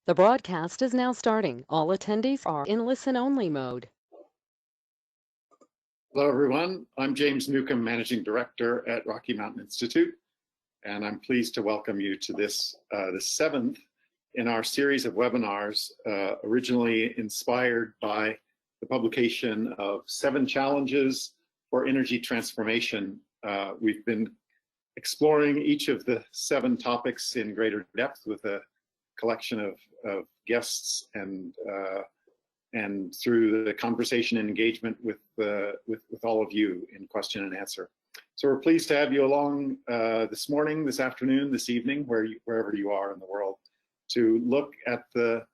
The broadcast is now starting. All attendees are in listen-only mode. Hello, everyone. I'm James Newcomb, Managing Director at Rocky Mountain Institute, and I'm pleased to welcome you to this, the seventh in our series of webinars, originally inspired by the publication of 7 Challenges for Energy Transformation. We've been exploring each of the 7 topics in greater depth with a collection of guests and through the conversation and engagement with all of you in question and answer. So we're pleased to have you along this morning, this afternoon, this evening, wherever you are in the world, to look at the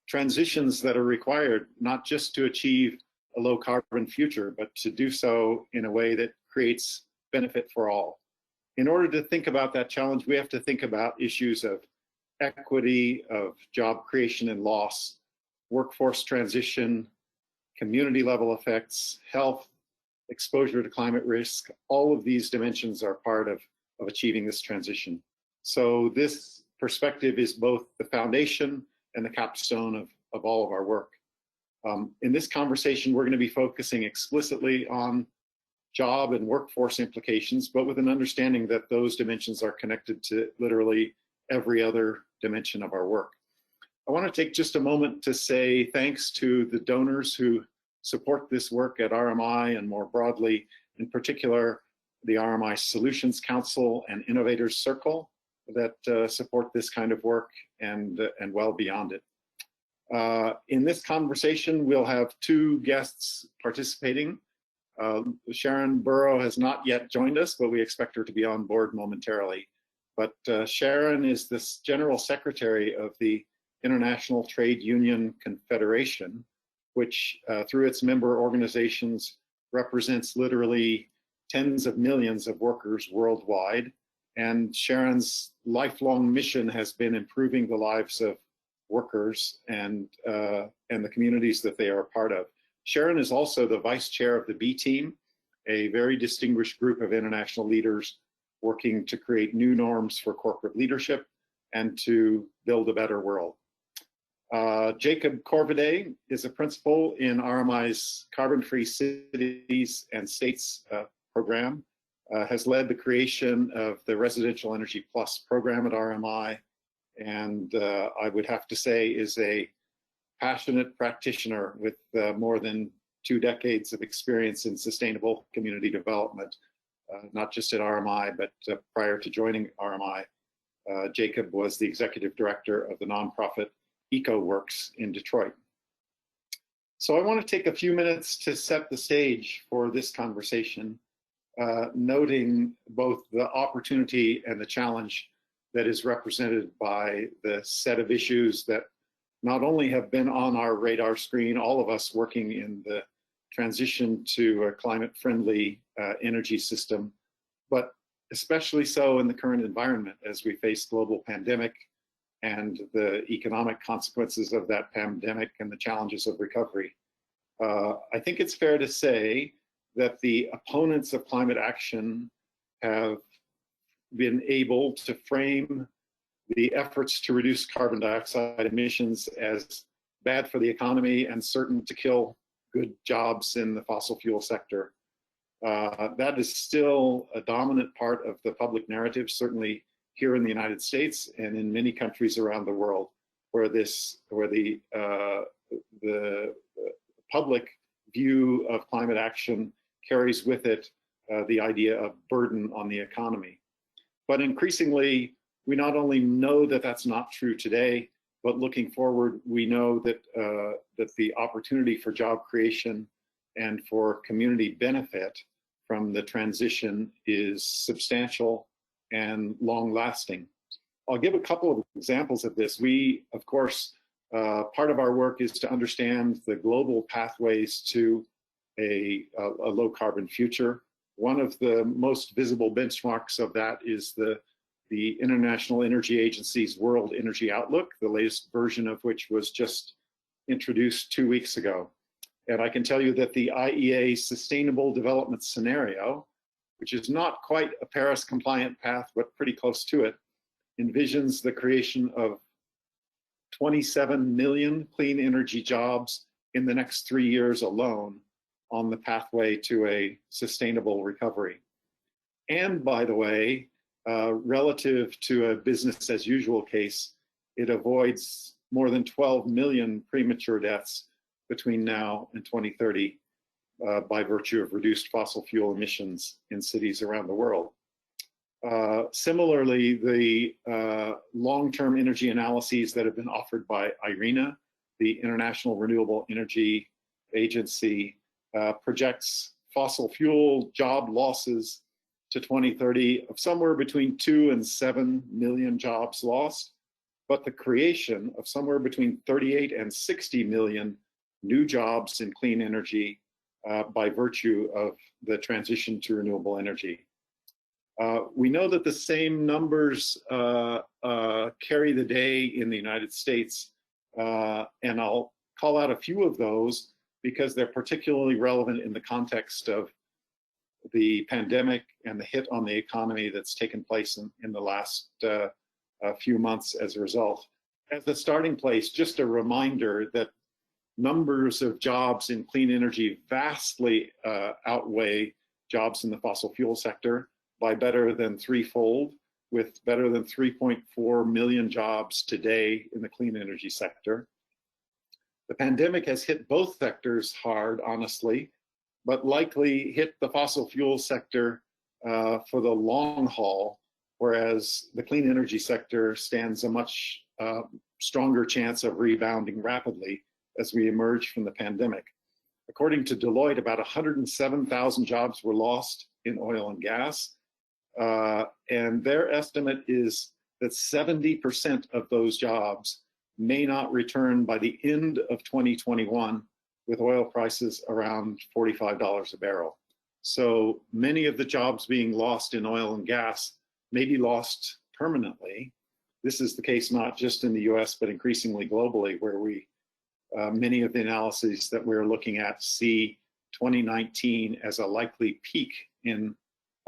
transitions that are required, not just to achieve a low carbon future, but to do so in a way that creates benefit for all. In order to think about that challenge, we have to think about issues of equity, of job creation and loss, workforce transition, community level effects, health, exposure to climate risk. All of these dimensions are part of achieving this transition. So this perspective is both the foundation and the capstone of all of our work. In this conversation, we're going to be focusing explicitly on job and workforce implications, but with an understanding that those dimensions are connected to literally every other dimension of our work. I want to take just a moment to say thanks to the donors who support this work at RMI and more broadly, in particular, the RMI Solutions Council and Innovators Circle that support this kind of work and well beyond it. In this conversation, we'll have 2 guests participating. Sharan Burrow has not yet joined us, but we expect her to be on board momentarily. But Sharan is the General Secretary of the International Trade Union Confederation, which through its member organizations represents literally tens of millions of workers worldwide. And Sharan's lifelong mission has been improving the lives of workers and the communities that they are a part of. Sharan is also the vice chair of the B Team, a very distinguished group of international leaders working to create new norms for corporate leadership and to build a better world. Jacob Corvidae is a principal in RMI's Carbon-Free Cities and States program, has led the creation of the Residential Energy Plus program at RMI, and I would have to say is a passionate practitioner with more than 2 decades of experience in sustainable community development. Not just at RMI, but prior to joining RMI, Jacob was the executive director of the nonprofit EcoWorks in Detroit. So I want to take a few minutes to set the stage for this conversation, noting both the opportunity and the challenge that is represented by the set of issues that not only have been on our radar screen, all of us working in the transition to a climate-friendly energy system, but especially so in the current environment as we face global pandemic and the economic consequences of that pandemic and the challenges of recovery. I think it's fair to say that the opponents of climate action have been able to frame the efforts to reduce carbon dioxide emissions as bad for the economy and certain to kill good jobs in the fossil fuel sector. That is still a dominant part of the public narrative, certainly here in the United States and in many countries around the world, where the public view of climate action carries with it the idea of burden on the economy. But increasingly, we not only know that that's not true today, but looking forward, we know that that the opportunity for job creation and for community benefit from the transition is substantial and long-lasting. I'll give a couple of examples of this. We, of course, part of our work is to understand the global pathways to a low-carbon future. One of the most visible benchmarks of that is the International Energy Agency's World Energy Outlook, the latest version of which was just introduced 2 weeks ago. And I can tell you that the IEA Sustainable Development Scenario, which is not quite a Paris compliant path, but pretty close to it, envisions the creation of 27 million clean energy jobs in the next 3 years alone on the pathway to a sustainable recovery. And by the way, relative to a business as usual case, it avoids more than 12 million premature deaths between now and 2030 by virtue of reduced fossil fuel emissions in cities around the world. Similarly, the long-term energy analyses that have been offered by IRENA, the International Renewable Energy Agency, projects fossil fuel job losses to 2030 of somewhere between 2 and 7 million jobs lost, but the creation of somewhere between 38 and 60 million new jobs in clean energy by virtue of the transition to renewable energy. We know that the same numbers carry the day in the United States, and I'll call out a few of those because they're particularly relevant in the context of the pandemic and the hit on the economy that's taken place in the last few months as a result. As a starting place, just a reminder that numbers of jobs in clean energy vastly outweigh jobs in the fossil fuel sector by better than threefold, with better than 3.4 million jobs today in the clean energy sector. The pandemic has hit both sectors hard, honestly, but likely hit the fossil fuel sector for the long haul, whereas the clean energy sector stands a much stronger chance of rebounding rapidly as we emerge from the pandemic. According to Deloitte, about 107,000 jobs were lost in oil and gas, and their estimate is that 70% of those jobs may not return by the end of 2021, with oil prices around $45 a barrel. So many of the jobs being lost in oil and gas may be lost permanently. This is the case not just in the US, but increasingly globally, where many of the analyses that we're looking at see 2019 as a likely peak in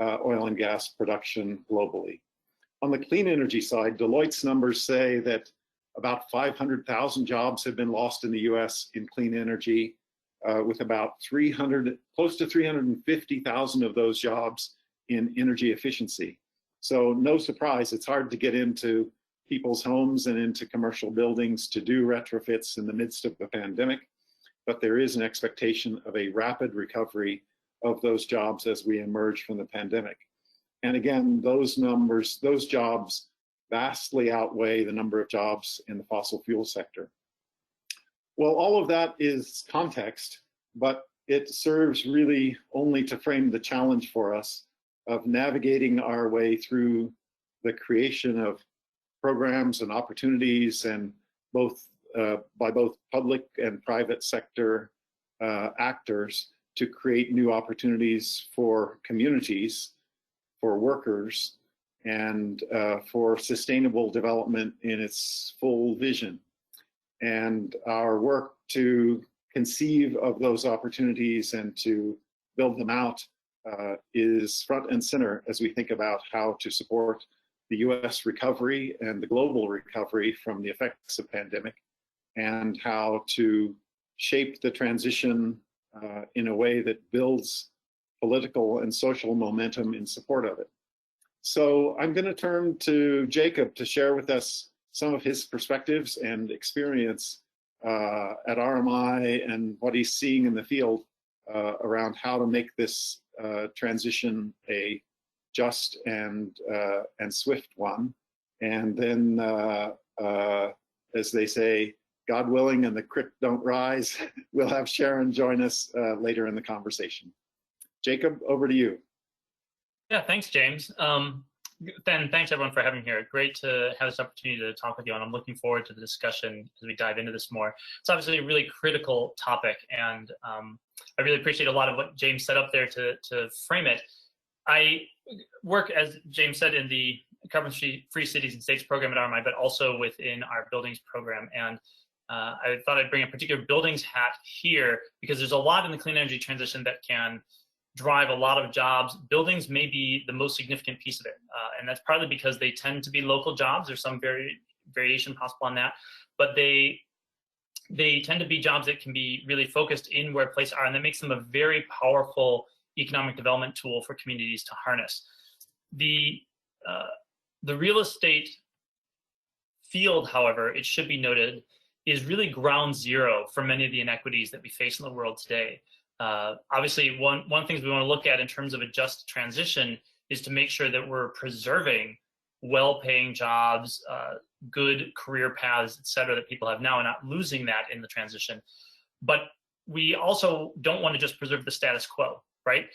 oil and gas production globally. On the clean energy side, Deloitte's numbers say that about 500,000 jobs have been lost in the US in clean energy, with about close to 350,000 of those jobs in energy efficiency. So no surprise, it's hard to get into people's homes and into commercial buildings to do retrofits in the midst of the pandemic, but there is an expectation of a rapid recovery of those jobs as we emerge from the pandemic. And again, those numbers, those jobs vastly outweigh the number of jobs in the fossil fuel sector. Well, all of that is context, but it serves really only to frame the challenge for us of navigating our way through the creation of programs and opportunities, and by both public and private sector actors to create new opportunities for communities, for workers, and for sustainable development in its full vision. And our work to conceive of those opportunities and to build them out is front and center as we think about how to support the US recovery and the global recovery from the effects of pandemic, and how to shape the transition in a way that builds political and social momentum in support of it. So I'm going to turn to Jacob to share with us some of his perspectives and experience at RMI and what he's seeing in the field around how to make this transition a just and swift one. And then, as they say, God willing and the creek don't rise, we'll have Sharan join us later in the conversation. Jacob, over to you. Yeah, thanks, James. Then thanks everyone for having me here. Great to have this opportunity to talk with you, and I'm looking forward to the discussion as we dive into this more. It's obviously a really critical topic, and I really appreciate a lot of what James set up there to frame it. I work, as James said, in the Carbon-Free Cities and States program at RMI, but also within our buildings program. And I thought I'd bring a particular buildings hat here because there's a lot in the clean energy transition that can drive a lot of jobs. Buildings may be the most significant piece of it. And that's partly because they tend to be local jobs. There's some very variation possible on that, but they tend to be jobs that can be really focused in where places are, and that makes them a very powerful economic development tool for communities to harness. The real estate field, however, it should be noted, is really ground zero for many of the inequities that we face in the world today. Obviously, one of the things we want to look at in terms of a just transition is to make sure that we're preserving well-paying jobs, good career paths, et cetera, that people have now, and not losing that in the transition. But we also don't want to just preserve the status quo, right?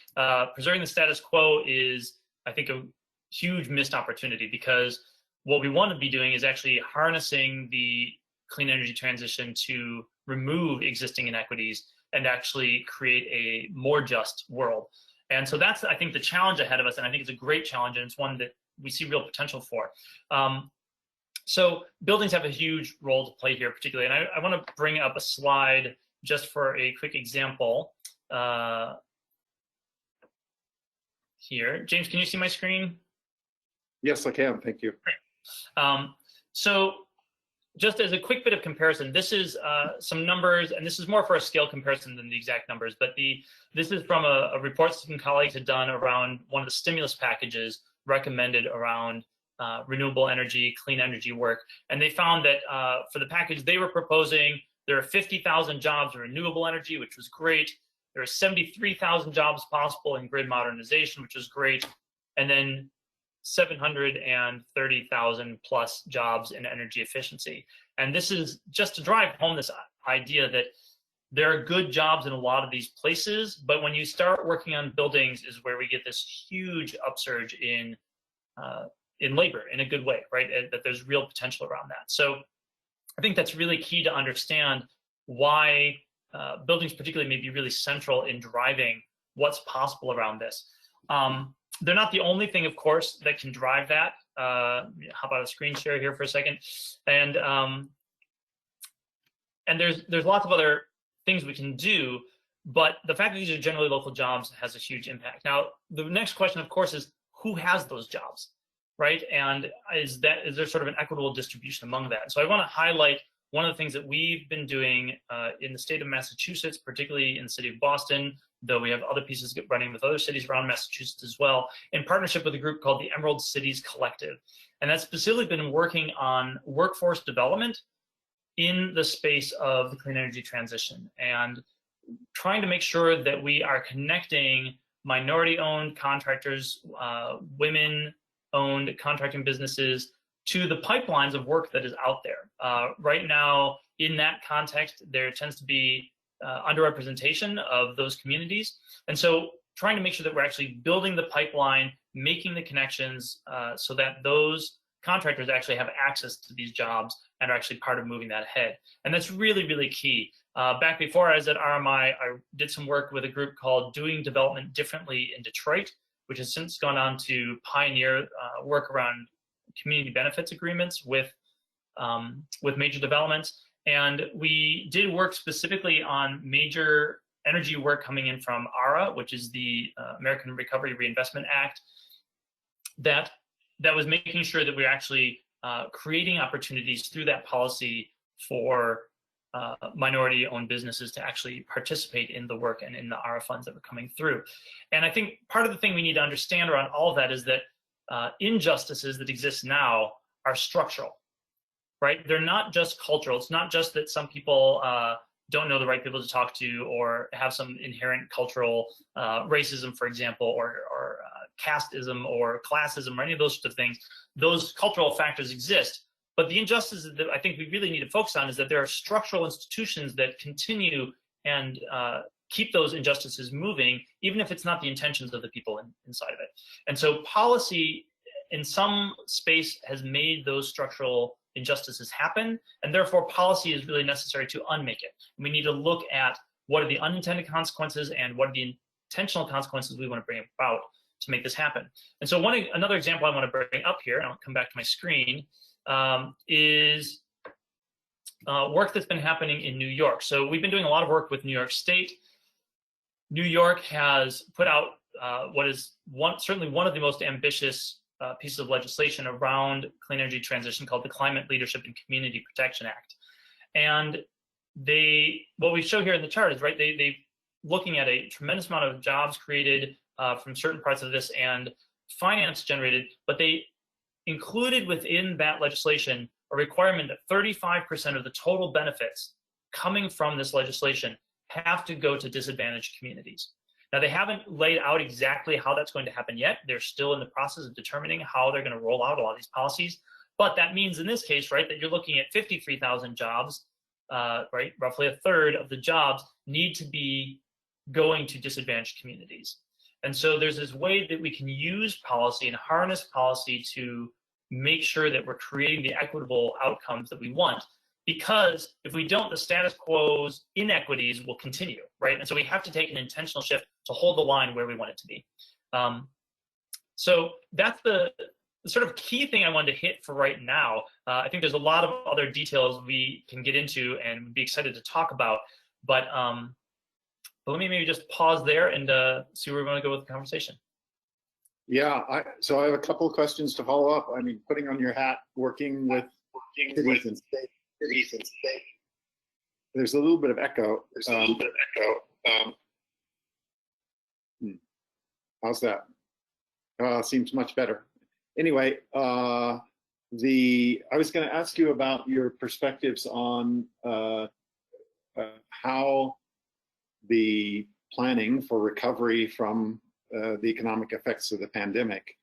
Preserving the status quo is, I think, a huge missed opportunity, because what we want to be doing is actually harnessing the clean energy transition to remove existing inequities and actually create a more just world. And so that's, I think, the challenge ahead of us, and I think it's a great challenge, and it's one that we see real potential for. So buildings have a huge role to play here, particularly, and I want to bring up a slide just for a quick example here. James, can you see my screen? Yes, I can. Thank you. Great. So just as a quick bit of comparison, this is some numbers, and this is more for a scale comparison than the exact numbers, but this is from a report some colleagues had done around one of the stimulus packages recommended around renewable energy, clean energy work. And they found that for the package they were proposing, there are 50,000 jobs in renewable energy, which was great. There are 73,000 jobs possible in grid modernization, which is great. And then 730,000 plus jobs in energy efficiency. And this is just to drive home this idea that there are good jobs in a lot of these places, but when you start working on buildings is where we get this huge upsurge in labor in a good way, right? That there's real potential around that. So I think that's really key to understand why buildings particularly may be really central in driving what's possible around this. They're not the only thing, of course, that can drive that. How about a screen share here for a second? And there's lots of other things we can do, but the fact that these are generally local jobs has a huge impact. Now, the next question, of course, is who has those jobs, right? And is there sort of an equitable distribution among that? So I want to highlight one of the things that we've been doing in the state of Massachusetts, particularly in the city of Boston, though we have other pieces running with other cities around Massachusetts as well, in partnership with a group called the Emerald Cities Collective. And that's specifically been working on workforce development in the space of the clean energy transition and trying to make sure that we are connecting minority-owned contractors, women-owned contracting businesses to the pipelines of work that is out there. Right now, in that context, there tends to be underrepresentation of those communities. And so trying to make sure that we're actually building the pipeline, making the connections so that those contractors actually have access to these jobs and are actually part of moving that ahead. And that's really, really key. Back before I was at RMI, I did some work with a group called Doing Development Differently in Detroit, which has since gone on to pioneer work around community benefits agreements with major developments. And we did work specifically on major energy work coming in from ARA, which is the American Recovery Reinvestment Act, that was making sure that we're actually creating opportunities through that policy for minority-owned businesses to actually participate in the work and in the ARA funds that were coming through. And I think part of the thing we need to understand around all of that is that injustices that exist now are structural, right? They're not just cultural. It's not just that some people don't know the right people to talk to or have some inherent cultural racism, for example, or casteism or classism or any of those sorts of things. Those cultural factors exist. But the injustices that I think we really need to focus on is that there are structural institutions that continue and keep those injustices moving, even if it's not the intentions of the people inside of it. And so policy in some space has made those structural injustices happen, and therefore policy is really necessary to unmake it. We need to look at what are the unintended consequences and what are the intentional consequences we want to bring about to make this happen. And so another example I want to bring up here, and I'll come back to my screen, is work that's been happening in New York. So we've been doing a lot of work with New York State. New York has put out what is certainly one of the most ambitious pieces of legislation around clean energy transition called the Climate Leadership and Community Protection Act. And what we show here in the chart is, right, they looking at a tremendous amount of jobs created from certain parts of this and finance generated, but they included within that legislation a requirement that 35% of the total benefits coming from this legislation have to go to disadvantaged communities. Now, they haven't laid out exactly how that's going to happen yet. They're still in the process of determining how they're going to roll out a lot of these policies. But that means in this case, right, that you're looking at 53,000 jobs, right, roughly a third of the jobs need to be going to disadvantaged communities. And so there's this way that we can use policy and harness policy to make sure that we're creating the equitable outcomes that we want. Because if we don't, the status quo's inequities will continue, right? And so we have to take an intentional shift to hold the line where we want it to be. So that's the sort of key thing I wanted to hit for right now. I think there's a lot of other details we can get into and would be excited to talk about. But let me maybe just pause there and see where we want to go with the conversation. Yeah, so I have a couple of questions to follow up. I mean, putting on your hat, working with cities and states. There's a little bit of echo. How's that? Seems much better. Anyway, I was going to ask you about your perspectives on how the planning for recovery from the economic effects of the pandemic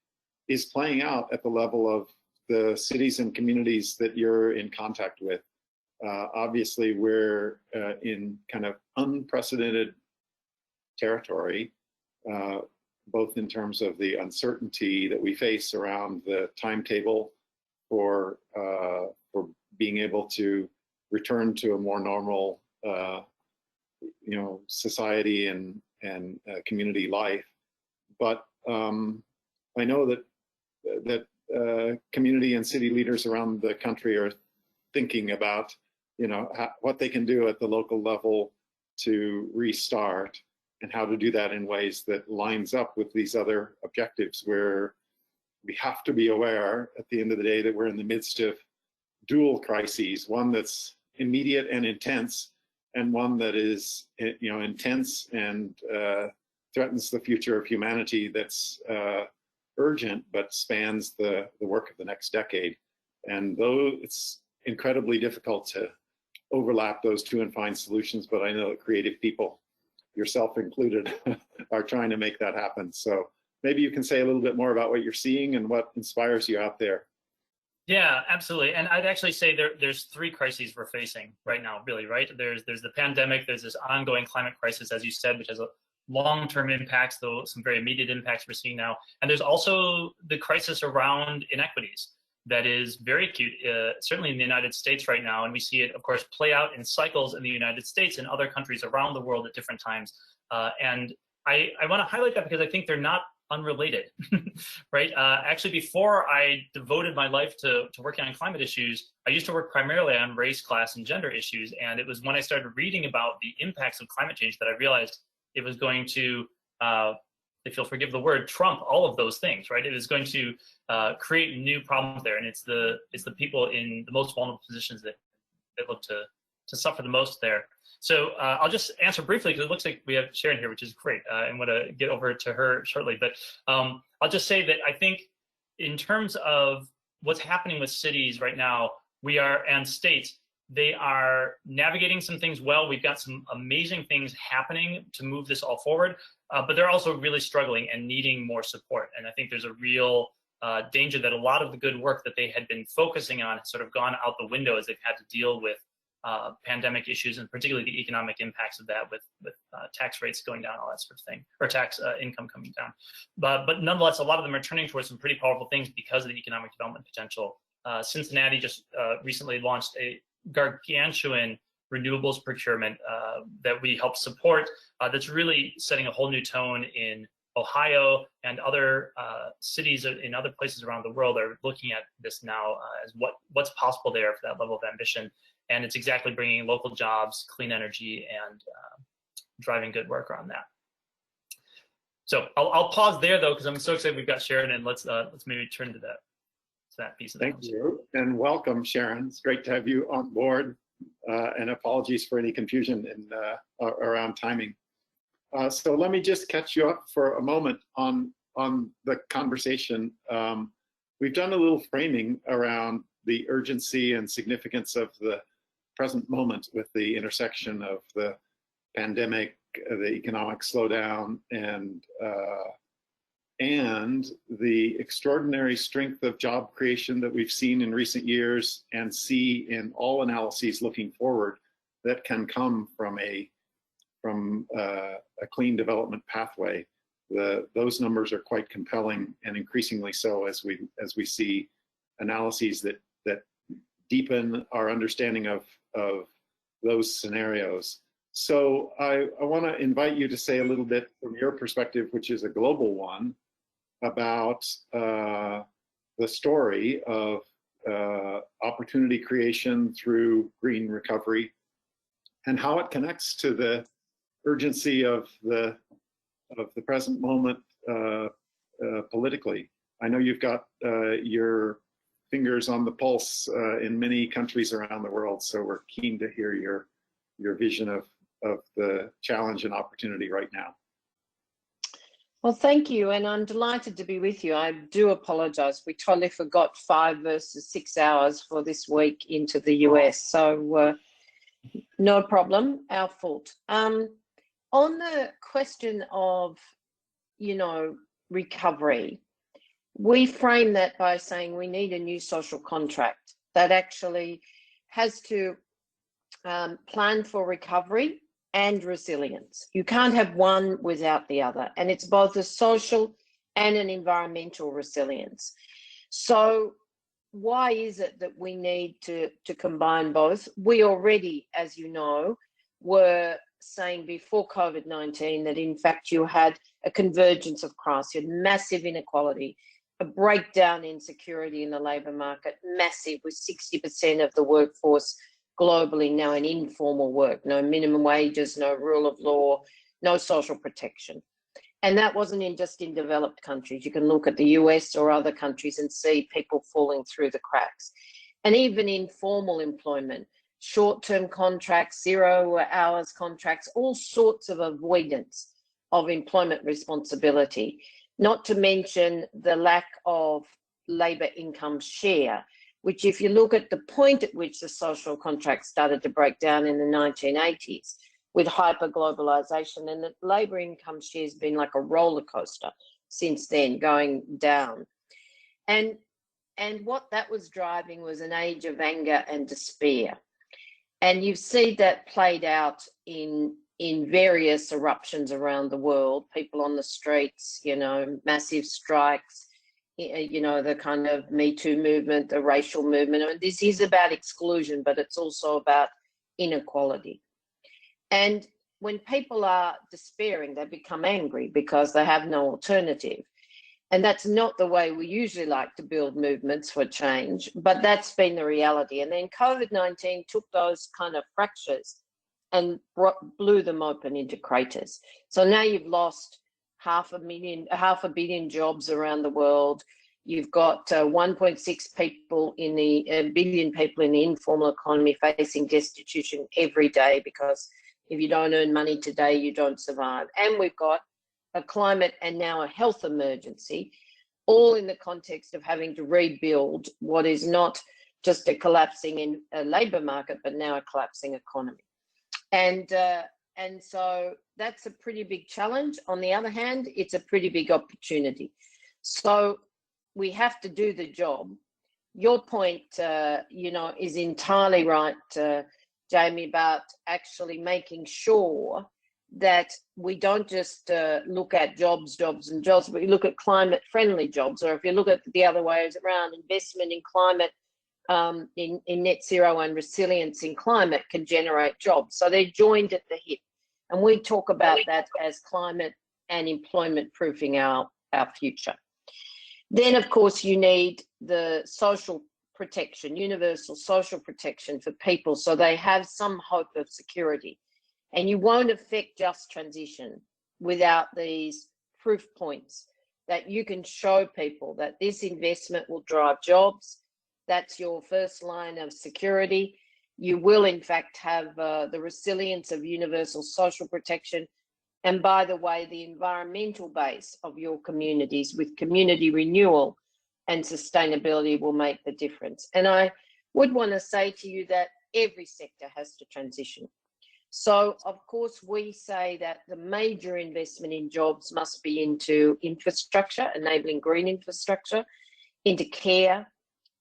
is playing out at the level of the cities and communities that you're in contact with. Obviously, we're in kind of unprecedented territory, both in terms of the uncertainty that we face around the timetable for being able to return to a more normal, society and community life. But I know that community and city leaders around the country are thinking about, what they can do at the local level to restart and how to do that in ways that lines up with these other objectives, where we have to be aware at the end of the day that we're in the midst of dual crises, one that's immediate and intense, and one that is, intense and threatens the future of humanity, that's urgent but spans the work of the next decade. And though it's incredibly difficult to overlap those two and find solutions, but I know that creative people, yourself included, are trying to make that happen. So maybe you can say a little bit more about what you're seeing and what inspires you out there. Yeah, absolutely. And I'd actually say there's three crises we're facing right now, really, right? There's the pandemic, there's this ongoing climate crisis, as you said, which has a long-term impacts, though some very immediate impacts we're seeing now. And there's also the crisis around inequities that is very acute, certainly in the United States right now. And we see it, of course, play out in cycles in the United States and other countries around the world at different times. And I want to highlight that because I think they're not unrelated, right? Actually, before I devoted my life to working on climate issues, I used to work primarily on race, class, and gender issues. And it was when I started reading about the impacts of climate change that I realized it was going to, if you'll forgive the word, trump all of those things, right? It is going to create new problems there. And it's the people in the most vulnerable positions that look to suffer the most there. So I'll just answer briefly, because it looks like we have Sharan here, which is great. And want to get over to her shortly. But I'll just say that I think in terms of what's happening with cities right now, and states, they are navigating some things well. We've got some amazing things happening to move this all forward, but they're also really struggling and needing more support. And I think there's a real danger that a lot of the good work that they had been focusing on has sort of gone out the window as they've had to deal with pandemic issues, and particularly the economic impacts of that with tax rates going down, all that sort of thing, or tax income coming down. But nonetheless, a lot of them are turning towards some pretty powerful things because of the economic development potential. Cincinnati just recently launched a gargantuan renewables procurement that we help support, that's really setting a whole new tone in Ohio, and other cities in other places around the world are looking at this now as what's possible there for that level of ambition. And it's exactly bringing local jobs, clean energy, and driving good work around that. So I'll pause there though, because I'm so excited we've got Sharan, and let's maybe turn to that piece of the Thank house. you, and welcome, Sharan. It's great to have you on board, and apologies for any confusion around timing. So let me just catch you up for a moment on the conversation. We've done a little framing around the urgency and significance of the present moment with the intersection of the pandemic, the economic slowdown, and the extraordinary strength of job creation that we've seen in recent years and see in all analyses looking forward that can come from a clean development pathway. Those numbers are quite compelling, and increasingly so as we see analyses that deepen our understanding of those scenarios. So I want to invite you to say a little bit from your perspective, which is a global one, about the story of opportunity creation through green recovery and how it connects to the urgency of the present moment politically. I know you've got your fingers on the pulse in many countries around the world, so we're keen to hear your vision of the challenge and opportunity right now. Well, thank you, and I'm delighted to be with you. I do apologize. We totally forgot 5 versus 6 hours for this week into the US, so no problem, our fault. On the question of, recovery, we frame that by saying we need a new social contract that actually has to plan for recovery and resilience. You can't have one without the other, and it's both a social and an environmental resilience. So why is it that we need to combine both? We already, as you know, were saying before COVID-19 that in fact you had a convergence of crisis, you had massive inequality, a breakdown in security in the labour market, massive, with 60% of the workforce globally now in informal work, no minimum wages, no rule of law, no social protection. And that wasn't just in developed countries. You can look at the US or other countries and see people falling through the cracks. And even in formal employment, short-term contracts, 0 hours contracts, all sorts of avoidance of employment responsibility, not to mention the lack of labour income share, which if you look at the point at which the social contract started to break down in the 1980s with hyper-globalization, and the labour income share has been like a roller coaster since then, going down. And what that was driving was an age of anger and despair. And you see that played out in various eruptions around the world, people on the streets, massive strikes, the kind of Me Too movement, the racial movement. I mean, this is about exclusion, but it's also about inequality. And when people are despairing, they become angry because they have no alternative. And that's not the way we usually like to build movements for change, but that's been the reality. And then COVID-19 took those kind of fractures and blew them open into craters. So now you've lost half a billion jobs around the world. You've got 1.6 billion people in the informal economy facing destitution every day, because if you don't earn money today, you don't survive. And we've got a climate and now a health emergency, all in the context of having to rebuild what is not just a collapsing in a labour market, but now a collapsing economy. And so that's a pretty big challenge. On the other hand, it's a pretty big opportunity. So we have to do the job. Your point, is entirely right, Jamie, about actually making sure that we don't just look at jobs, but we look at climate-friendly jobs, or if you look at the other ways around, investment in climate, in net zero and resilience in climate can generate jobs. So they're joined at the hip. And we talk about that as climate and employment proofing our future. Then, of course, you need the social protection, universal social protection for people, so they have some hope of security. And you won't affect just transition without these proof points that you can show people that this investment will drive jobs. That's your first line of security. You will, in fact, have the resilience of universal social protection. And by the way, the environmental base of your communities with community renewal and sustainability will make the difference. And I would want to say to you that every sector has to transition. So, of course, we say that the major investment in jobs must be into infrastructure, enabling green infrastructure, into care,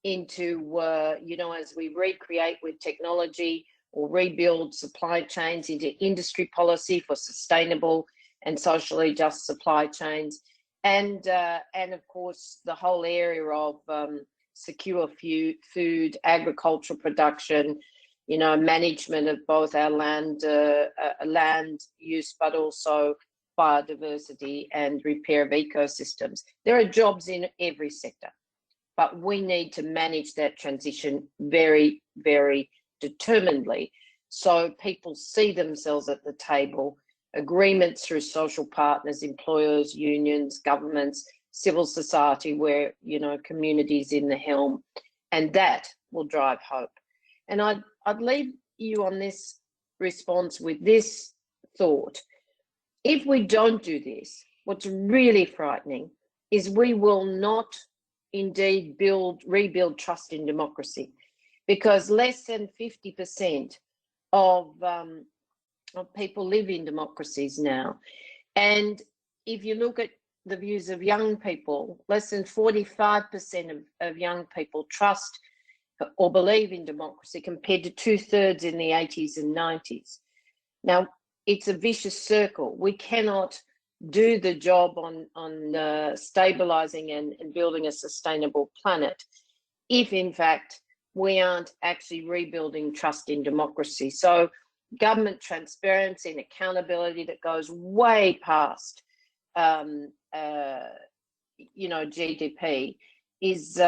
into, as we recreate with technology or rebuild supply chains, into industry policy for sustainable and socially just supply chains. And of course, the whole area of secure food, agricultural production, management of both our land use, but also biodiversity and repair of ecosystems. There are jobs in every sector, but we need to manage that transition very, very determinedly so people see themselves at the table, agreements through social partners, employers, unions, governments, civil society, where, communities in the helm, and that will drive hope. And I'd leave you on this response with this thought. If we don't do this, what's really frightening is we will not indeed rebuild trust in democracy, because less than 50% of people live in democracies now. And if you look at the views of young people, less than 45% of young people trust or believe in democracy, compared to 2/3 in the 80s and 90s. Now, it's a vicious circle. We cannot do the job on stabilizing and building a sustainable planet if, in fact, we aren't actually rebuilding trust in democracy. So government transparency and accountability that goes way past GDP is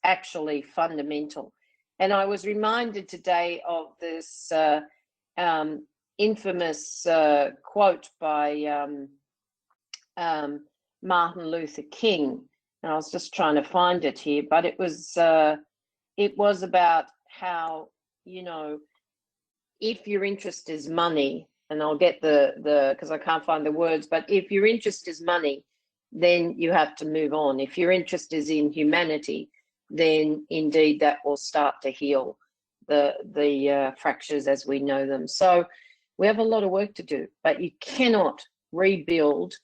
actually fundamental. And I was reminded today of this infamous quote by Martin Luther King. And I was just trying to find it here, but it was about how, if your interest is money, and I'll get because I can't find the words, but if your interest is money, then you have to move on. If your interest is in humanity, then indeed that will start to heal the fractures as we know them. So we have a lot of work to do, but you cannot rebuild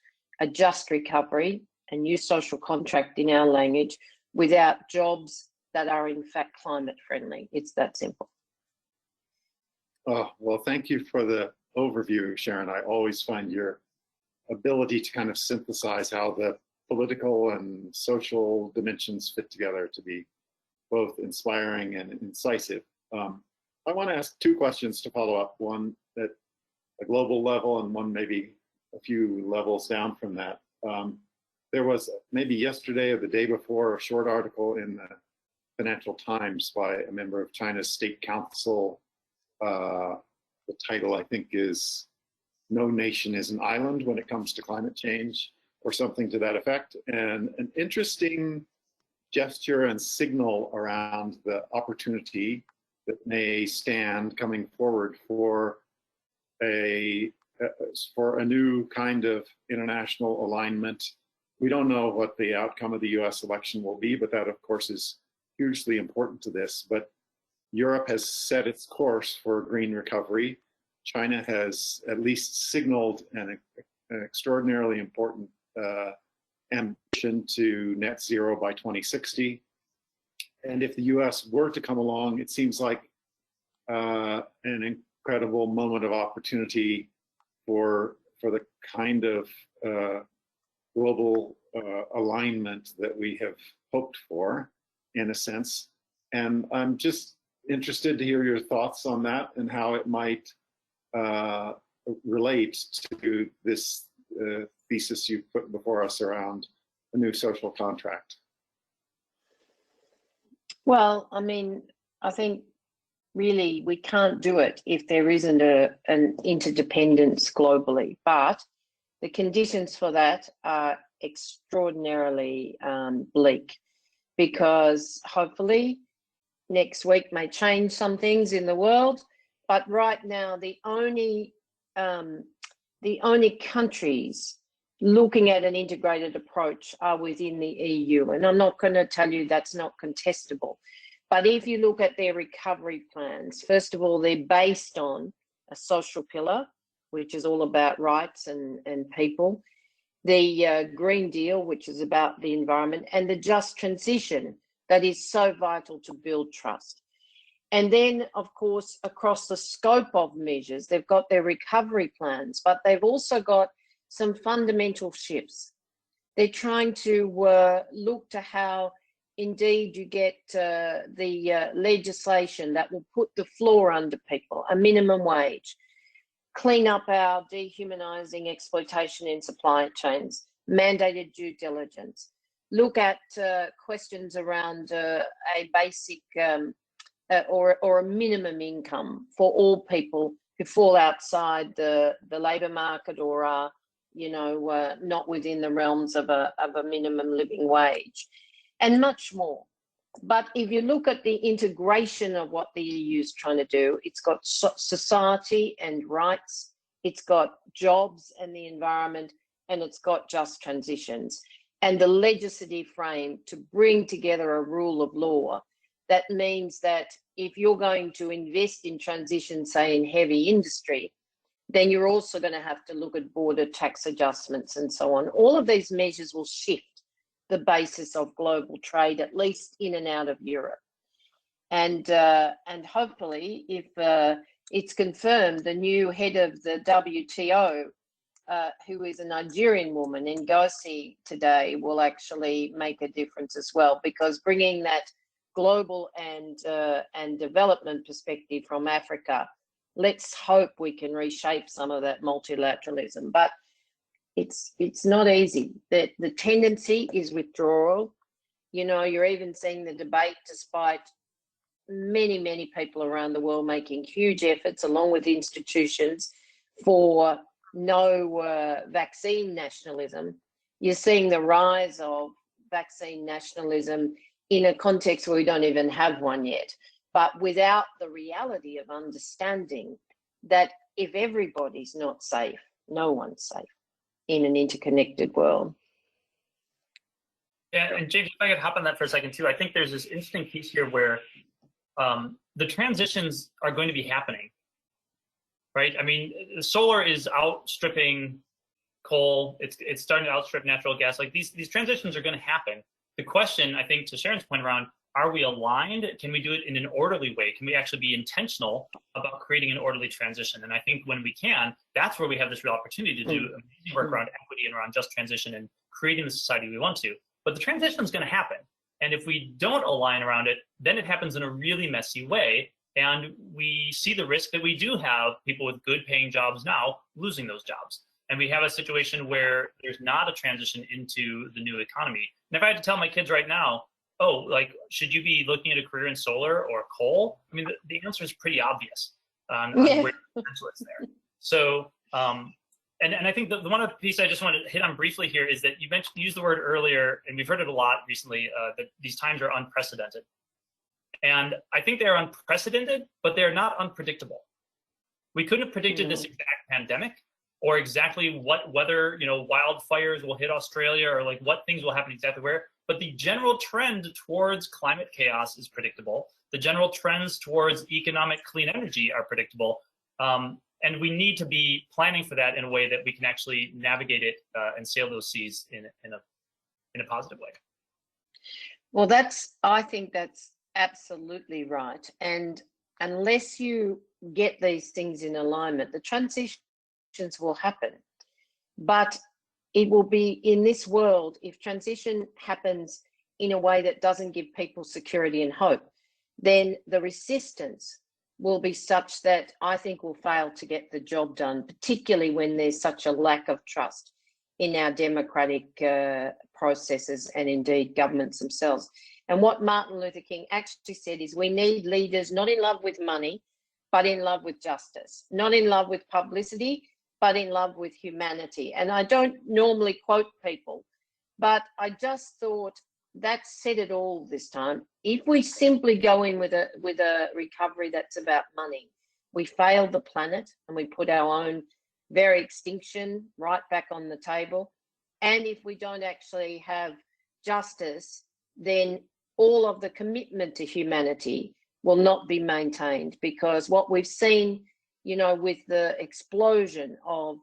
a just recovery, a new social contract in our language, without jobs that are in fact climate friendly. It's that simple. Oh, well, thank you for the overview, Sharan. I always find your ability to kind of synthesize how the political and social dimensions fit together to be both inspiring and incisive. I want to ask two questions to follow up, one at a global level and one maybe a few levels down from that. There was maybe yesterday or the day before a short article in the Financial Times by a member of China's State Council. The title, I think, is "No Nation is an Island When It Comes to Climate Change," or something to that effect. And an interesting gesture and signal around the opportunity that may stand coming forward for a new kind of international alignment. We don't know what the outcome of the US election will be, but that, of course, is hugely important to this. But Europe has set its course for green recovery. China has at least signaled an extraordinarily important ambition to net zero by 2060. And if the US were to come along, it seems like an incredible moment of opportunity for the kind of global alignment that we have hoped for, in a sense. And I'm just interested to hear your thoughts on that and how it might relate to this thesis you put before us around a new social contract. Well, I mean, I think really we can't do it if there isn't an interdependence globally. But the conditions for that are extraordinarily bleak, because hopefully next week may change some things in the world, but right now the only countries looking at an integrated approach are within the EU. And I'm not going to tell you that's not contestable. But if you look at their recovery plans, first of all, they're based on a social pillar, which is all about rights and people, the Green Deal, which is about the environment, and the just transition that is so vital to build trust. And then, of course, across the scope of measures, they've got their recovery plans, but they've also got some fundamental shifts. They're trying to look to how indeed you get the legislation that will put the floor under people, a minimum wage, clean up our dehumanizing exploitation in supply chains, mandated due diligence, look at questions around a basic or a minimum income for all people who fall outside the labour market or are, not within the realms of a minimum living wage, and much more. But if you look at the integration of what the EU is trying to do, it's got society and rights, it's got jobs and the environment, and it's got just transitions. And the legislative frame to bring together a rule of law that means that if you're going to invest in transition, say in heavy industry, then you're also going to have to look at border tax adjustments and so on. All of these measures will shift the basis of global trade, at least in and out of Europe. And hopefully, if it's confirmed, the new head of the WTO, who is a Nigerian woman, Ngozi today, will actually make a difference as well, because bringing that global and development perspective from Africa, let's hope we can reshape some of that multilateralism. But it's not easy. The tendency is withdrawal. You're even seeing the debate, despite many, many people around the world making huge efforts, along with institutions, for no vaccine nationalism. You're seeing the rise of vaccine nationalism in a context where we don't even have one yet, but without the reality of understanding that if everybody's not safe, no one's safe in an interconnected world. Yeah, and James, if I could hop on that for a second too, I think there's this interesting piece here where the transitions are going to be happening, right? I mean, solar is outstripping coal. It's starting to outstrip natural gas. Like these transitions are going to happen. The question, I think, to Sharon's point around, are we aligned? Can we do it in an orderly way? Can we actually be intentional about creating an orderly transition? And I think when we can, that's where we have this real opportunity to do amazing work around equity and around just transition and creating the society we want to. But the transition is going to happen. And if we don't align around it, then it happens in a really messy way. And we see the risk that we do have people with good paying jobs now losing those jobs. And we have a situation where there's not a transition into the new economy. And if I had to tell my kids right now, oh, like, should you be looking at a career in solar or coal? I mean, the answer is pretty obvious on where the potential is there. So, and I think the one other piece I just wanted to hit on briefly here is that you used the word earlier, and we've heard it a lot recently, that these times are unprecedented. And I think they're unprecedented, but they're not unpredictable. We couldn't have predicted this exact pandemic or exactly what weather, wildfires will hit Australia or like what things will happen exactly where. But the general trend towards climate chaos is predictable. The general trends towards economic clean energy are predictable. And we need to be planning for that in a way that we can actually navigate it and sail those seas in a positive way. Well, I think that's absolutely right. And unless you get these things in alignment, the transitions will happen. But it will be in this world, if transition happens in a way that doesn't give people security and hope, then the resistance will be such that I think we'll fail to get the job done, particularly when there's such a lack of trust in our democratic processes and indeed governments themselves. And what Martin Luther King actually said is we need leaders not in love with money, but in love with justice, not in love with publicity, but in love with humanity. And I don't normally quote people, but I just thought that said it all this time. If we simply go in with a recovery that's about money, we failed the planet and we put our own very extinction right back on the table. And if we don't actually have justice, then all of the commitment to humanity will not be maintained, because what we've seen, with the explosion of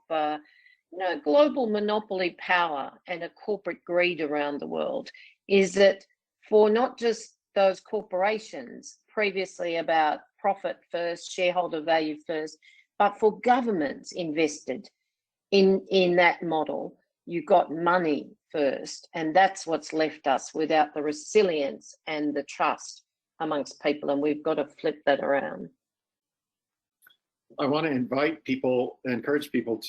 global monopoly power and a corporate greed around the world, is that for not just those corporations, previously about profit first, shareholder value first, but for governments invested in that model, you got money first, and that's what's left us without the resilience and the trust amongst people, and we've got to flip that around. I want to encourage people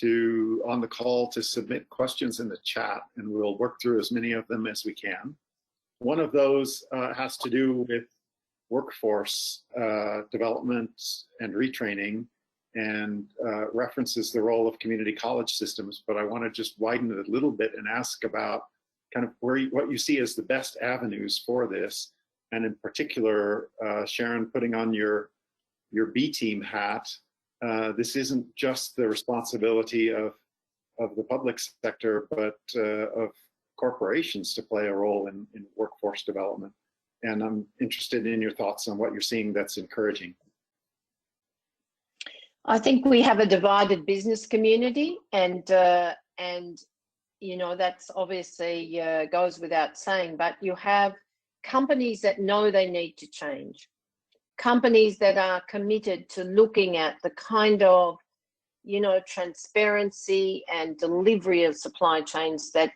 on the call to submit questions in the chat, and we'll work through as many of them as we can. One of those has to do with workforce development and retraining, and references the role of community college systems, but I want to just widen it a little bit and ask about kind of what you see as the best avenues for this, and in particular, Sharan, putting on your B team hat, this isn't just the responsibility of the public sector, but of corporations to play a role in workforce development. And I'm interested in your thoughts on what you're seeing that's encouraging. I think we have a divided business community, and that's obviously goes without saying, but you have companies that know they need to change, companies that are committed to looking at the kind of transparency and delivery of supply chains that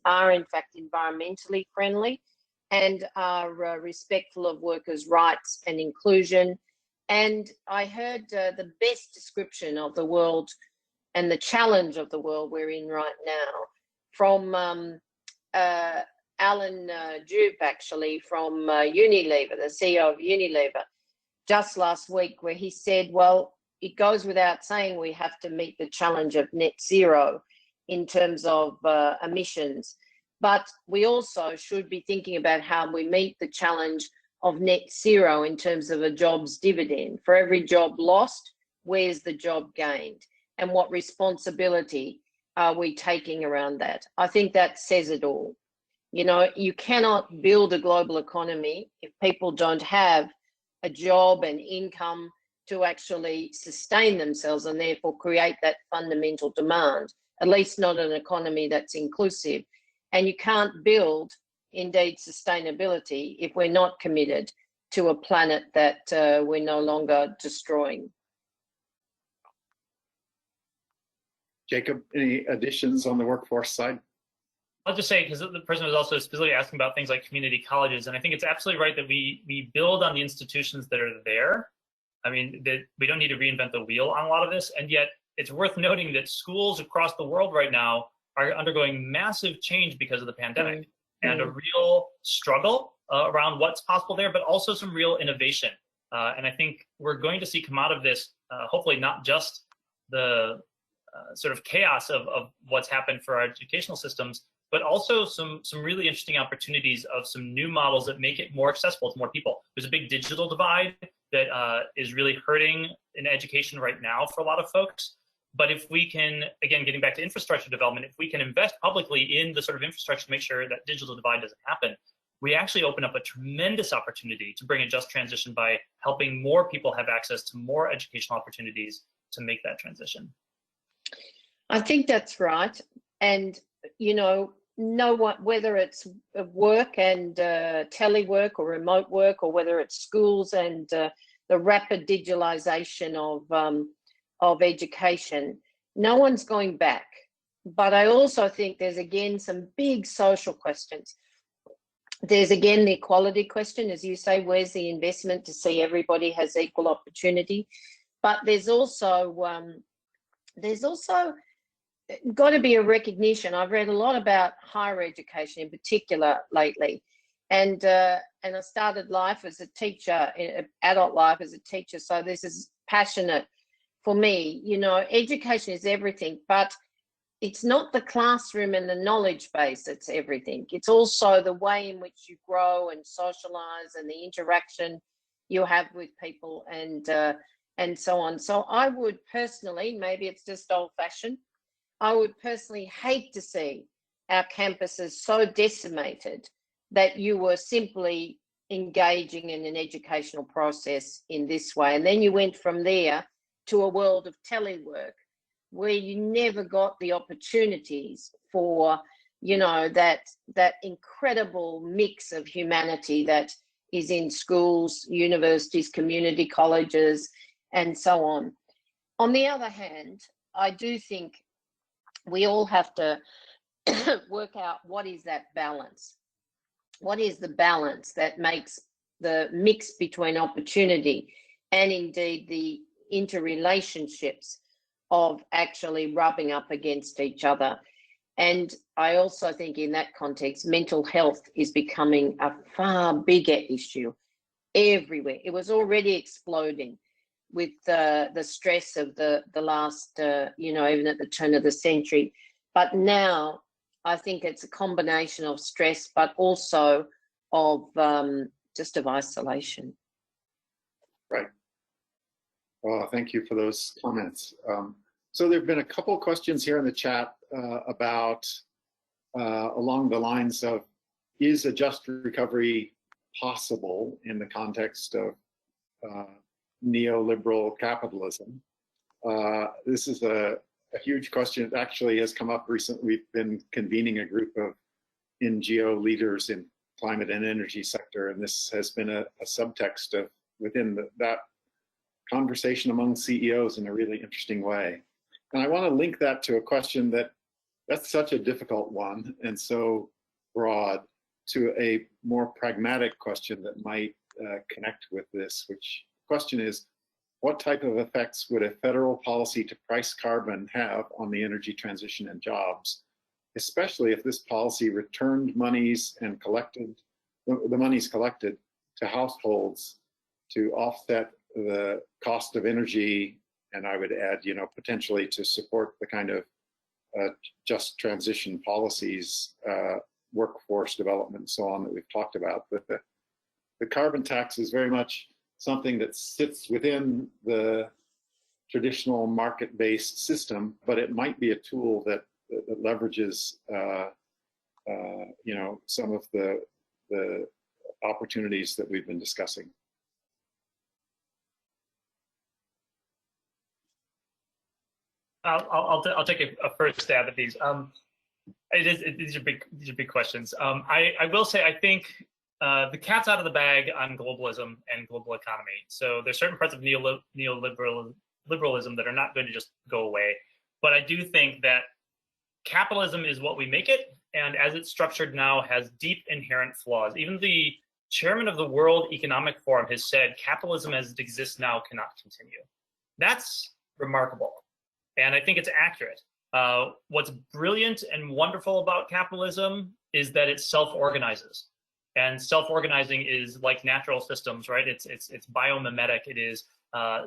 are in fact environmentally friendly and are respectful of workers' rights and inclusion. And I heard the best description of the world and the challenge of the world we're in right now from Alan Jupe, actually, from Unilever, the CEO of Unilever, just last week, where he said, well, it goes without saying we have to meet the challenge of net zero in terms of emissions, but we also should be thinking about how we meet the challenge of net zero in terms of a job's dividend. For every job lost, where's the job gained? And what responsibility are we taking around that? I think that says it all. You cannot build a global economy if people don't have a job and income to actually sustain themselves and therefore create that fundamental demand, at least not an economy that's inclusive. And you can't build, indeed, sustainability if we're not committed to a planet that we're no longer destroying. Jacob, any additions on the workforce side? I'll just say, because the person was also specifically asking about things like community colleges, and I think it's absolutely right that we build on the institutions that are there. I mean, that we don't need to reinvent the wheel on a lot of this, and yet it's worth noting that schools across the world right now are undergoing massive change because of the pandemic, and a real struggle around what's possible there, but also some real innovation. And I think we're going to see come out of this, hopefully not just the sort of chaos of what's happened for our educational systems, but also some really interesting opportunities of some new models that make it more accessible to more people. There's a big digital divide that is really hurting in education right now for a lot of folks. But if we can, again, getting back to infrastructure development, if we can invest publicly in the sort of infrastructure to make sure that digital divide doesn't happen, we actually open up a tremendous opportunity to bring a just transition by helping more people have access to more educational opportunities to make that transition. I think that's right. And, whether it's work and telework or remote work, or whether it's schools and the rapid digitalization of education, no one's going back. But I also think there's again some big social questions. There's again the equality question, as you say, where's the investment to see everybody has equal opportunity? But there's also got to be a recognition. I've read a lot about higher education in particular lately, and I started life as a teacher, adult life as a teacher. So this is passionate for me, you know, education is everything, but it's not the classroom and the knowledge base that's everything. It's also the way in which you grow and socialize and the interaction you have with people and so on. So I would personally, maybe it's just old-fashioned, I would personally hate to see our campuses so decimated that you were simply engaging in an educational process in this way. And then you went from there to a world of telework where you never got the opportunities for, you know, that incredible mix of humanity that is in schools, universities, community colleges, and so on. On the other hand, I do think we all have to work out what is that balance. What is the balance that makes the mix between opportunity and indeed the interrelationships of actually rubbing up against each other? And I also think in that context, mental health is becoming a far bigger issue everywhere. It was already exploding with the stress of the last, you know, even at the turn of the century. But now I think it's a combination of stress, but also of just of isolation. Right. Well, thank you for those comments. So there have been a couple questions here in the chat about along the lines of, is a just recovery possible in the context of neoliberal capitalism? This is a huge question. It actually has come up recently. We've been convening a group of NGO leaders in climate and energy sector, and this has been a subtext of within that conversation among CEOs in a really interesting way. And I want to link that to a question that's such a difficult one and so broad, to a more pragmatic question that might connect with this, which question is, what type of effects would a federal policy to price carbon have on the energy transition and jobs, especially if this policy returned monies and collected the monies collected to households to offset the cost of energy, and I would add, you know, potentially to support the kind of just transition policies, workforce development, and so on that we've talked about. But the carbon tax is very much something that sits within the traditional market-based system, but it might be a tool that leverages, you know, some of the opportunities that we've been discussing. I'll take a first stab at these. These are big questions. I will say I think the cat's out of the bag on globalism and global economy. So there's certain parts of neoliberalism that are not going to just go away. But I do think that capitalism is what we make it, and as it's structured now has deep inherent flaws. Even the chairman of the World Economic Forum has said capitalism as it exists now cannot continue. That's remarkable, and I think it's accurate. What's brilliant and wonderful about capitalism is that it self-organizes. And self-organizing is like natural systems, right? It's biomimetic. It is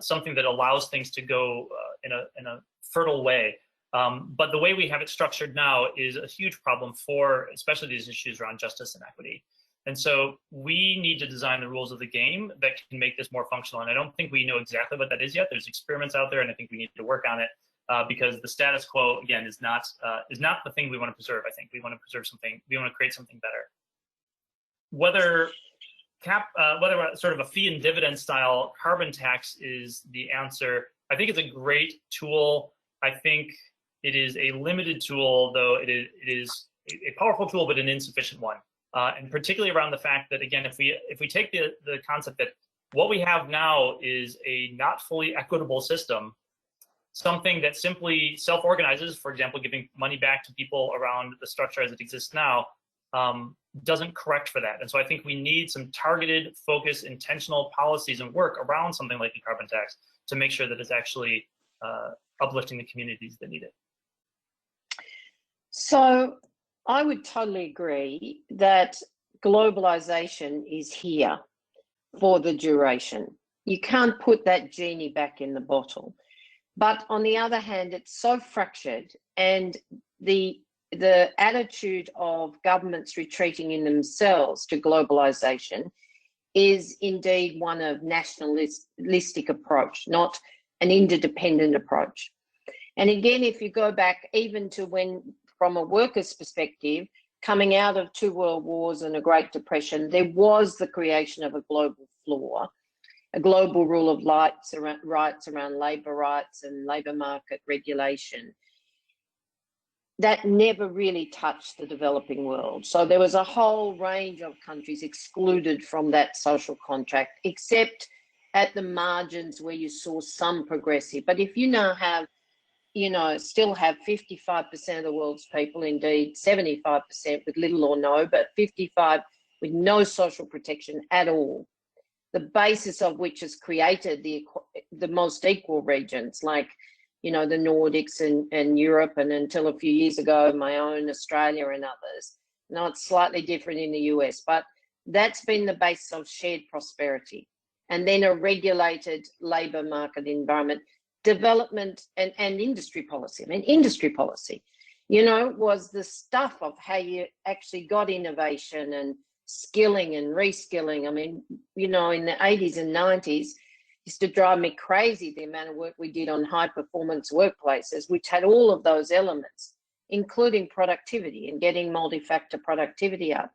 something that allows things to go in a fertile way. But the way we have it structured now is a huge problem for especially these issues around justice and equity. And so we need to design the rules of the game that can make this more functional. And I don't think we know exactly what that is yet. There's experiments out there, and I think we need to work on it because the status quo, again, is not the thing we want to preserve. I think we want to preserve something. We want to create something better. Whether sort of a fee and dividend style carbon tax is the answer, I think it's a great tool. I think it is a limited tool, though it is a powerful tool, but an insufficient one. And particularly around the fact that, again, if we take the concept that what we have now is a not fully equitable system, something that simply self-organizes, for example, giving money back to people around the structure as it exists now, doesn't correct for that. And so I think we need some targeted, focused, intentional policies and work around something like the carbon tax to make sure that it's actually uplifting the communities that need it. So I would totally agree that globalization is here for the duration. You can't put that genie back in the bottle. But on the other hand, it's so fractured, and the attitude of governments retreating in themselves to globalization is indeed one of nationalistic approach, not an interdependent approach. And again, if you go back even to when, from a worker's perspective, coming out of 2 world wars and a Great Depression, there was the creation of a global floor, a global rule of rights around labour rights and labour market regulation that never really touched the developing world. So there was a whole range of countries excluded from that social contract, except at the margins where you saw some progressive. But if you now have, still have 55% of the world's people, indeed 75% with little or no, but 55 with no social protection at all, the basis of which has created the most equal regions like, the Nordics and Europe, and until a few years ago, my own Australia and others. Now it's slightly different in the US, but that's been the basis of shared prosperity. And then a regulated labour market environment, development and industry policy. I mean, industry policy, was the stuff of how you actually got innovation and skilling and reskilling. I mean, in the 80s and 90s, used to drive me crazy the amount of work we did on high performance workplaces, which had all of those elements, including productivity and getting multi-factor productivity up.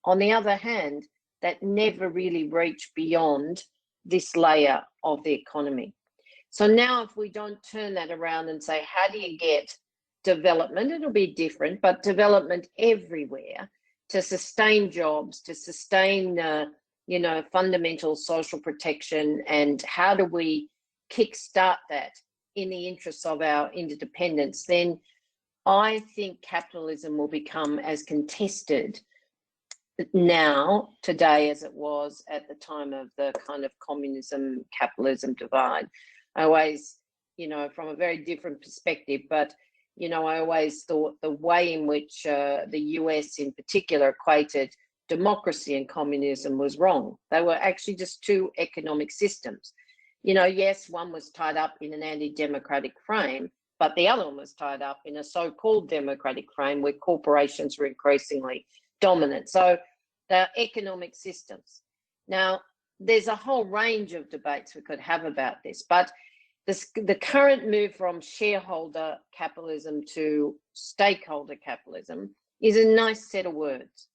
On the other hand, that never really reached beyond this layer of the economy. So now if we don't turn that around and say, how do you get development? It'll be different, but development everywhere to sustain jobs, to sustain fundamental social protection, and how do we kickstart that in the interests of our interdependence, then I think capitalism will become as contested now, today, as it was at the time of the kind of communism, capitalism divide. I always, from a very different perspective, but, I always thought the way in which the US in particular equated democracy and communism was wrong. They were actually just two economic systems. Yes, one was tied up in an anti-democratic frame, but the other one was tied up in a so-called democratic frame where corporations were increasingly dominant. So they're economic systems. Now, there's a whole range of debates we could have about this, but the current move from shareholder capitalism to stakeholder capitalism is a nice set of words.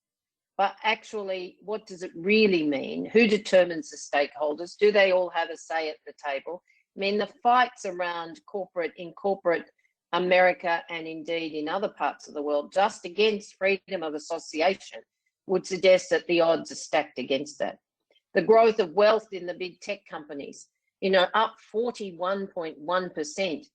But actually, what does it really mean? Who determines the stakeholders? Do they all have a say at the table? I mean, the fights around corporate America and indeed in other parts of the world, just against freedom of association, would suggest that the odds are stacked against that. The growth of wealth in the big tech companies, up 41.1%.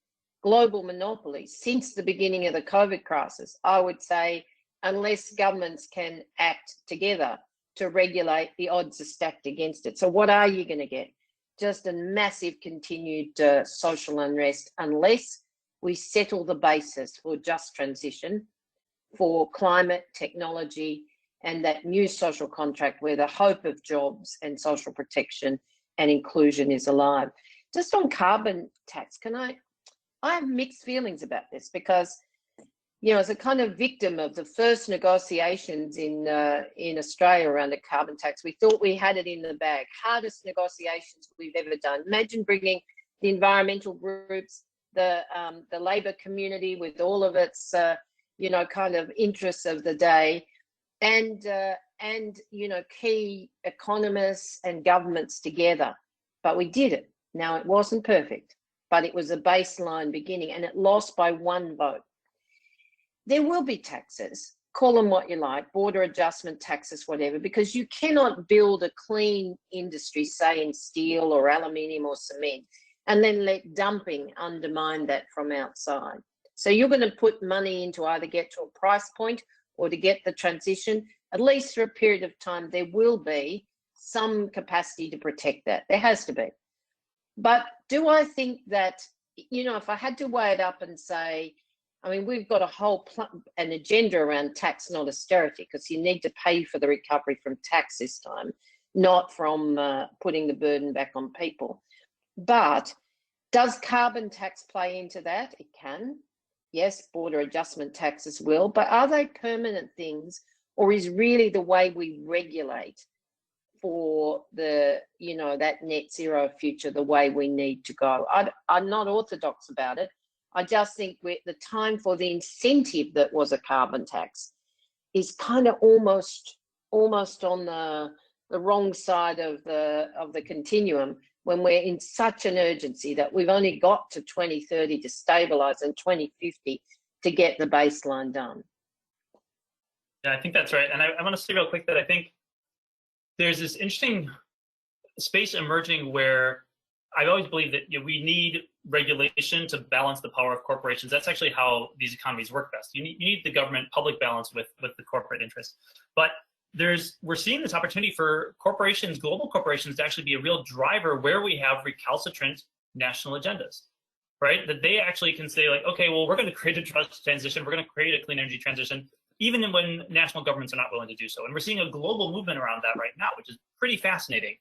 Global monopolies since the beginning of the COVID crisis, I would say, unless governments can act together to regulate, the odds are stacked against it. So what are you going to get? Just a massive continued social unrest unless we settle the basis for just transition, for climate, technology, and that new social contract where the hope of jobs and social protection and inclusion is alive. Just on carbon tax, I have mixed feelings about this because, as a kind of victim of the first negotiations in Australia around a carbon tax, we thought we had it in the bag. Hardest negotiations we've ever done. Imagine bringing the environmental groups, the labour community with all of its, kind of interests of the day, and key economists and governments together. But we did it. Now, it wasn't perfect, but it was a baseline beginning, and it lost by 1 vote. There will be taxes, call them what you like, border adjustment taxes, whatever, because you cannot build a clean industry, say in steel or aluminium or cement, and then let dumping undermine that from outside. So you're going to put money into either get to a price point or to get the transition. At least for a period of time, there will be some capacity to protect that. There has to be. But do I think that, if I had to weigh it up and say, I mean, we've got a whole an agenda around tax, not austerity, because you need to pay for the recovery from tax this time, not from putting the burden back on people. But Does carbon tax play into that? It can. Yes, border adjustment taxes will, but are they permanent things, or is really the way we regulate for the, you know, that net zero future the way we need to go? I'm not orthodox about it. I just think the time for the incentive that was a carbon tax is kind of almost on the wrong side of the continuum, when we're in such an urgency that we've only got to 2030 to stabilize and 2050 to get the baseline done. Yeah, I think that's right. And I want to say real quick that I think there's this interesting space emerging where I always believe that, you know, we need regulation to balance the power of corporations. That's actually how these economies work best. You need the government public balance with the corporate interest. But we're seeing this opportunity for corporations, global corporations, to actually be a real driver where we have recalcitrant national agendas, right? That they actually can say, like, okay, well, we're going to create a just transition, we're going to create a clean energy transition, even when national governments are not willing to do so. And we're seeing a global movement around that right now, which is pretty fascinating.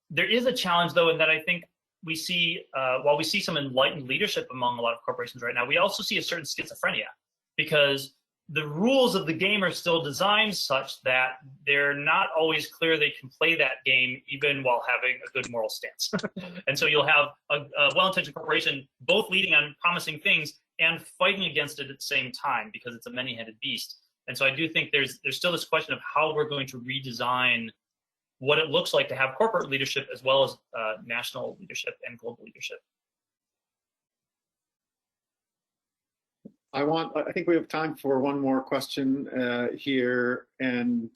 There is a challenge, though, in that I think we see, while we see some enlightened leadership among a lot of corporations right now, we also see a certain schizophrenia, because the rules of the game are still designed such that they're not always clear they can play that game even while having a good moral stance. And so you'll have a well-intentioned corporation both leading on promising things and fighting against it at the same time, because it's a many-headed beast. And so I do think there's still this question of how we're going to redesign what it looks like to have corporate leadership as well as national leadership and global leadership. I think we have time for one more question here, and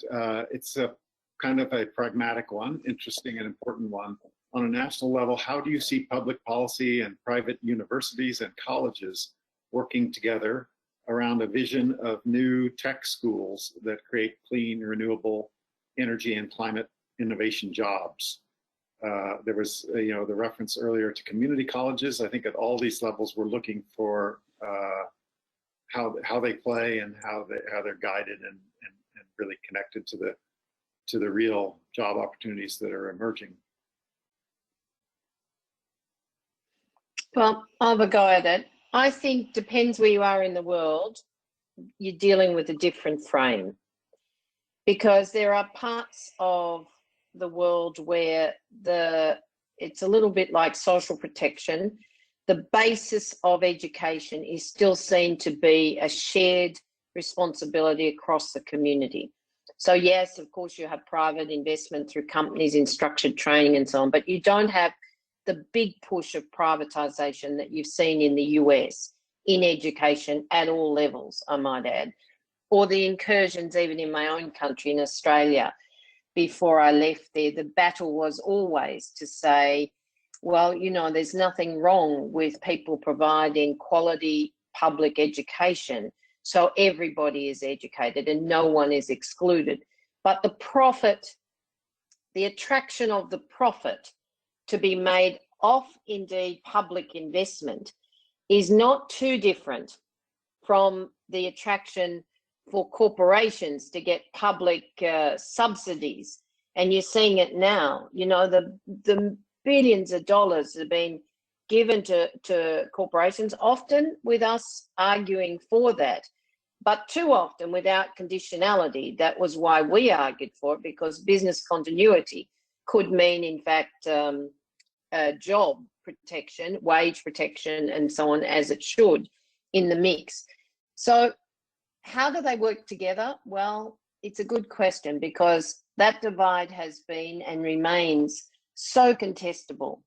it's a kind of a pragmatic one, interesting and important one. On a national level, how do you see public policy and private universities and colleges working together around a vision of new tech schools that create clean, renewable energy and climate innovation jobs? There was, you know, the reference earlier to community colleges. I think at all these levels, we're looking for how they play and how they're guided and really connected to the real job opportunities that are emerging. Well, I'll have a go at it. I think depends where you are in the world, you're dealing with a different frame, because there are parts of the world where it's a little bit like social protection. The basis of education is still seen to be a shared responsibility across the community. So yes, of course, you have private investment through companies in structured training and so on, but you don't have the big push of privatization that you've seen in the US in education at all levels, I might add, or the incursions even in my own country, in Australia. Before I left there, the battle was always to say, well, you know, there's nothing wrong with people providing quality public education, so everybody is educated and no one is excluded. But the profit, the attraction of the profit to be made off indeed public investment is not too different from the attraction for corporations to get public subsidies. And you're seeing it now, you know, the billions of dollars have been given to corporations, often with us arguing for that, but too often without conditionality. That was why we argued for it, because business continuity could mean, in fact, job protection, wage protection, and so on, as it should in the mix. So how do they work together? Well, it's a good question, because that divide has been and remains so contestable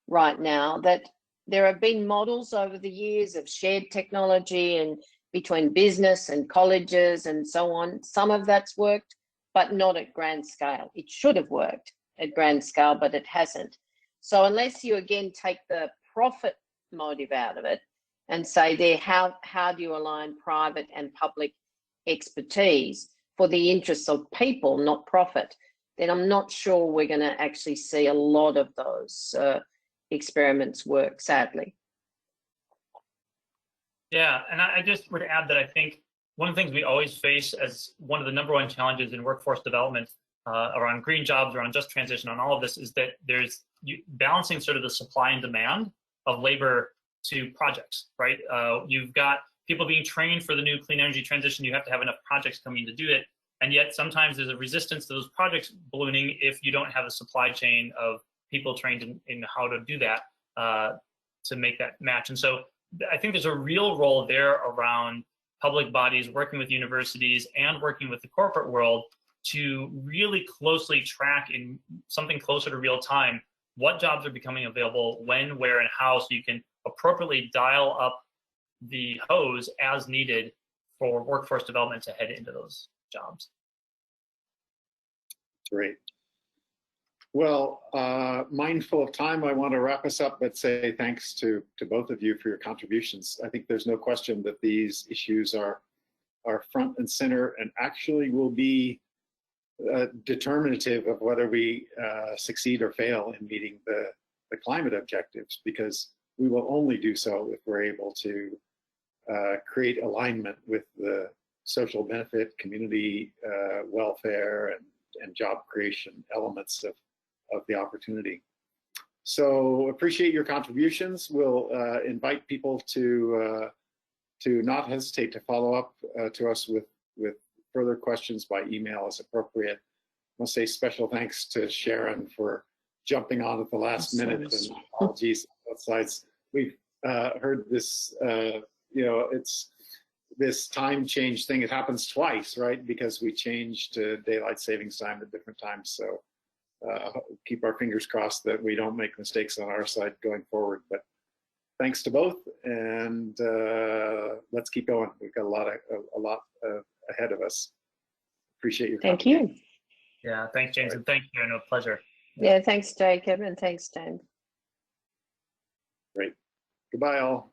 right now that there have been models over the years of shared technology and between business and colleges and so on. Some of that's worked, but not at grand scale. It should have worked at grand scale, but it hasn't. So unless you again take the profit motive out of it and say there, how do you align private and public expertise for the interests of people, not profit, then I'm not sure we're going to actually see a lot of those experiments work, sadly. Yeah, and I just would add that I think one of the things we always face as one of the #1 challenges in workforce development around green jobs, around just transition, on all of this, is that there's balancing sort of the supply and demand of labor to projects, right? You've got people being trained for the new clean energy transition. You have to have enough projects coming to do it. And yet sometimes there's a resistance to those projects ballooning if you don't have a supply chain of people trained in how to do that to make that match. And so I think there's a real role there around public bodies working with universities and working with the corporate world to really closely track in something closer to real time what jobs are becoming available, when, where, and how, so you can appropriately dial up the hose as needed for workforce development to head into those jobs. Great. Well, mindful of time, I want to wrap us up, but say thanks to both of you for your contributions. I think there's no question that these issues are front and center and actually will be determinative of whether we succeed or fail in meeting the climate objectives, because we will only do so if we're able to create alignment with the social benefit, community welfare, and job creation elements of the opportunity. So appreciate your contributions. We'll invite people to not hesitate to follow up to us with further questions by email as appropriate. I want to say special thanks to Sharan for jumping on at the last minute, and apologies on both sides. We've heard this, it's this time change thing. It happens twice, right? Because we changed to daylight savings time at different times. So keep our fingers crossed that we don't make mistakes on our side going forward. But thanks to both, and let's keep going. We've got a lot ahead of us. Appreciate your Thank you. Yeah, thanks, James, and thank you. No, pleasure. Yeah, thanks, Jacob, and thanks, James. Great. Goodbye, all.